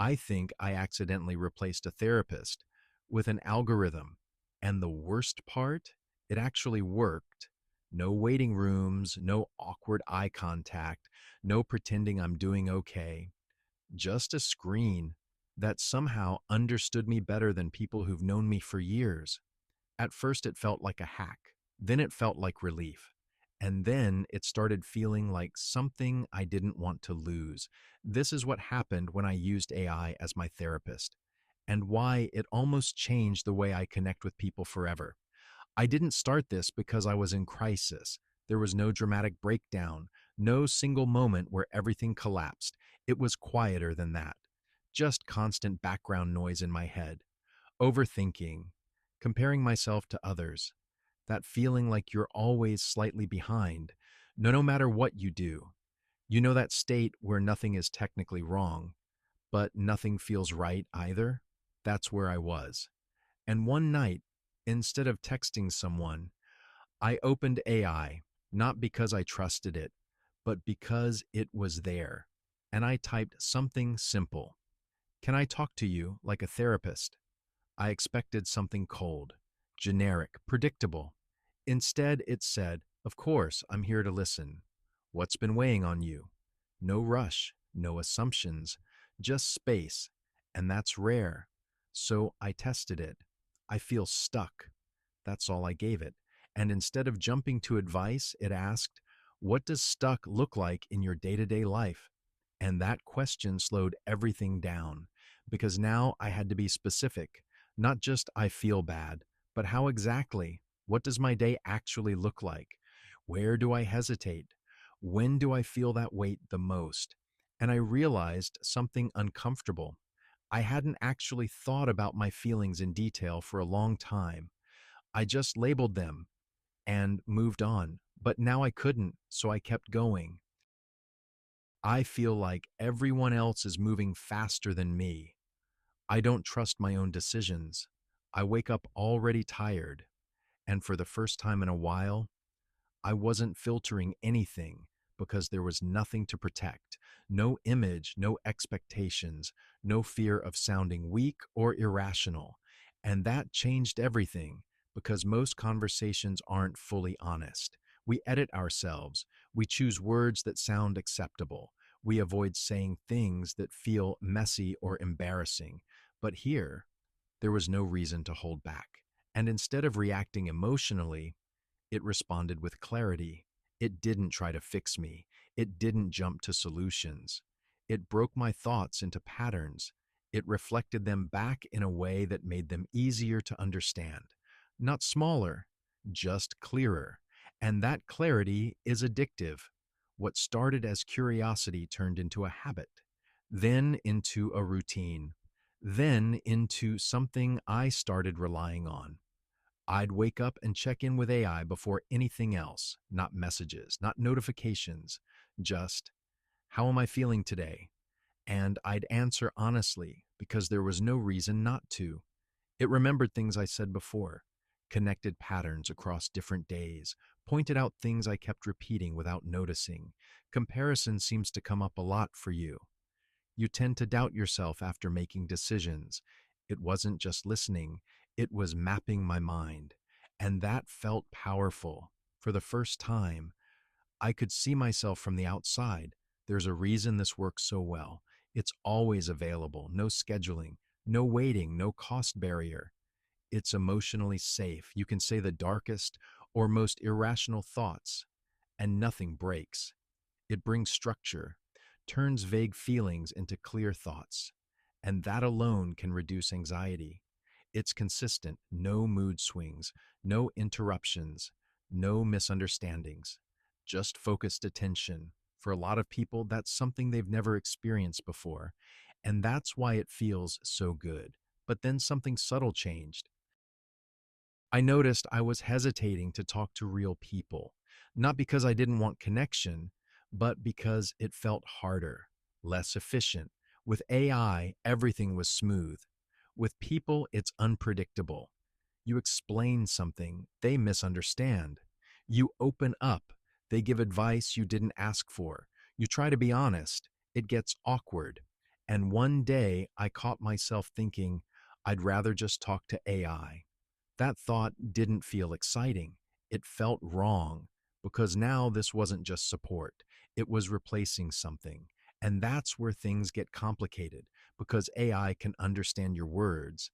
I think I accidentally replaced a therapist with an algorithm. And the worst part, it actually worked. No waiting rooms, no awkward eye contact, no pretending I'm doing okay. Just a screen that somehow understood me better than people who've known me for years. At first, it felt like a hack. Then it felt like relief. And then it started feeling like something I didn't want to lose. This is what happened when I used AI as my therapist, and why it almost changed the way I connect with people forever. I didn't start this because I was in crisis. There was no dramatic breakdown, no single moment where everything collapsed. It was quieter than that. Just constant background noise in my head. Overthinking, comparing myself to others, that feeling like you're always slightly behind, no matter what you do. You know that state where nothing is technically wrong, but nothing feels right either? That's where I was. And one night, instead of texting someone, I opened AI, not because I trusted it, but because it was there. And I typed something simple. Can I talk to you like a therapist? I expected something cold, generic, predictable. Instead, it said, "Of course, I'm here to listen. What's been weighing on you?" No rush, no assumptions, just space. And that's rare. So I tested it. I feel stuck. That's all I gave it. And instead of jumping to advice, it asked, "What does stuck look like in your day to day life?" And that question slowed everything down because now I had to be specific, not just "I feel bad," but how exactly? What does my day actually look like? Where do I hesitate? When do I feel that weight the most? And I realized something uncomfortable. I hadn't actually thought about my feelings in detail for a long time. I just labeled them and moved on. But now I couldn't, so I kept going. I feel like everyone else is moving faster than me. I don't trust my own decisions. I wake up already tired. And for the first time in a while, I wasn't filtering anything because there was nothing to protect. No image, no expectations, no fear of sounding weak or irrational. And that changed everything because most conversations aren't fully honest. We edit ourselves. We choose words that sound acceptable. We avoid saying things that feel messy or embarrassing. But here, there was no reason to hold back. And instead of reacting emotionally, it responded with clarity. It didn't try to fix me. It didn't jump to solutions. It broke my thoughts into patterns. It reflected them back in a way that made them easier to understand. Not smaller, just clearer. And that clarity is addictive. What started as curiosity turned into a habit, then into a routine, then into something I started relying on. I'd wake up and check in with AI before anything else, not messages, not notifications, just, "How am I feeling today?" And I'd answer honestly because there was no reason not to. It remembered things I said before, connected patterns across different days, pointed out things I kept repeating without noticing. Comparison seems to come up a lot for you. You tend to doubt yourself after making decisions. It wasn't just listening, it was mapping my mind. And that felt powerful. For the first time, I could see myself from the outside. There's a reason this works so well. It's always available, no scheduling, no waiting, no cost barrier. It's emotionally safe. You can say the darkest or most irrational thoughts, and nothing breaks. It brings structure, turns vague feelings into clear thoughts, and that alone can reduce anxiety. It's consistent, no mood swings, no interruptions, no misunderstandings, just focused attention. For a lot of people, that's something they've never experienced before, and that's why it feels so good. But then something subtle changed. I noticed I was hesitating to talk to real people, not because I didn't want connection, but because it felt harder, less efficient. With AI, everything was smooth. With people, it's unpredictable. You explain something, they misunderstand. You open up, they give advice you didn't ask for. You try to be honest, it gets awkward. And one day I caught myself thinking, I'd rather just talk to AI. That thought didn't feel exciting. It felt wrong because now this wasn't just support, it was replacing something. And that's where things get complicated because AI can understand your words,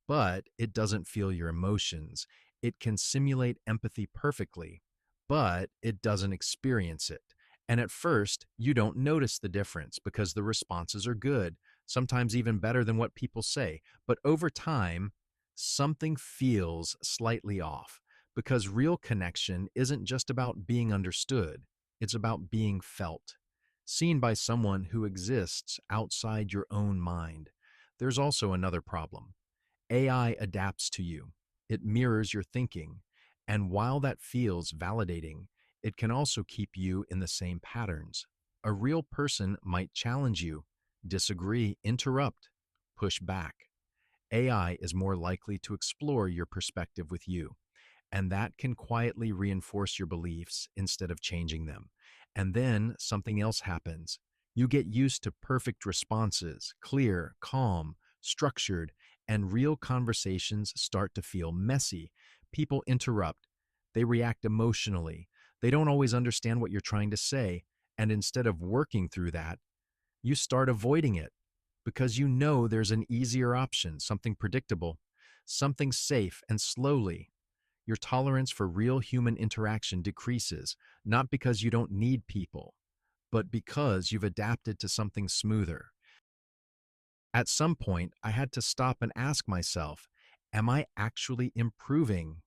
but it doesn't feel your emotions. It can simulate empathy perfectly, but it doesn't experience it. And at first, you don't notice the difference because the responses are good, sometimes even better than what people say. But over time, something feels slightly off because real connection isn't just about being understood, it's about being felt, seen by someone who exists outside your own mind. There's also another problem. AI adapts to you. It mirrors your thinking. And while that feels validating, it can also keep you in the same patterns. A real person might challenge you, disagree, interrupt, push back. AI is more likely to explore your perspective with you, and that can quietly reinforce your beliefs instead of changing them. And then something else happens. You get used to perfect responses, clear, calm, structured, and real conversations start to feel messy. People interrupt, they react emotionally, they don't always understand what you're trying to say, and instead of working through that, you start avoiding it because you know there's an easier option, something predictable, something safe, and slowly your tolerance for real human interaction decreases, not because you don't need people, but because you've adapted to something smoother. At some point, I had to stop and ask myself, am I actually improving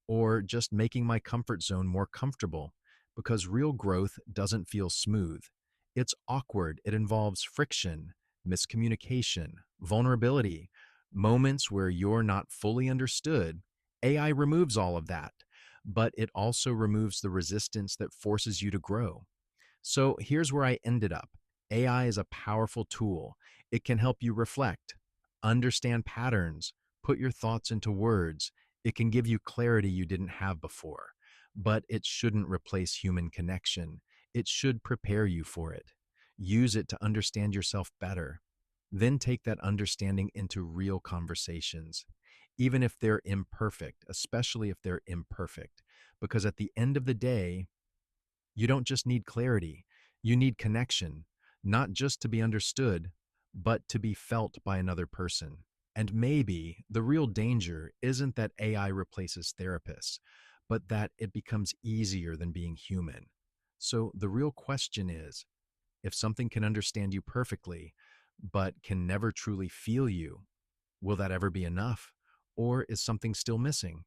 or just making my comfort zone more comfortable? Because real growth doesn't feel smooth. It's awkward. It involves friction, miscommunication, vulnerability, moments where you're not fully understood. AI removes all of that, but it also removes the resistance that forces you to grow. So here's where I ended up. AI is a powerful tool. It can help you reflect, understand patterns, put your thoughts into words. It can give you clarity you didn't have before. But it shouldn't replace human connection. It should prepare you for it. Use it to understand yourself better. Then take that understanding into real conversations, even if they're imperfect, especially if they're imperfect. Because at the end of the day, you don't just need clarity, you need connection, not just to be understood, but to be felt by another person. And maybe the real danger isn't that AI replaces therapists, but that it becomes easier than being human. So the real question is, if something can understand you perfectly, but can never truly feel you, will that ever be enough? Or is something still missing?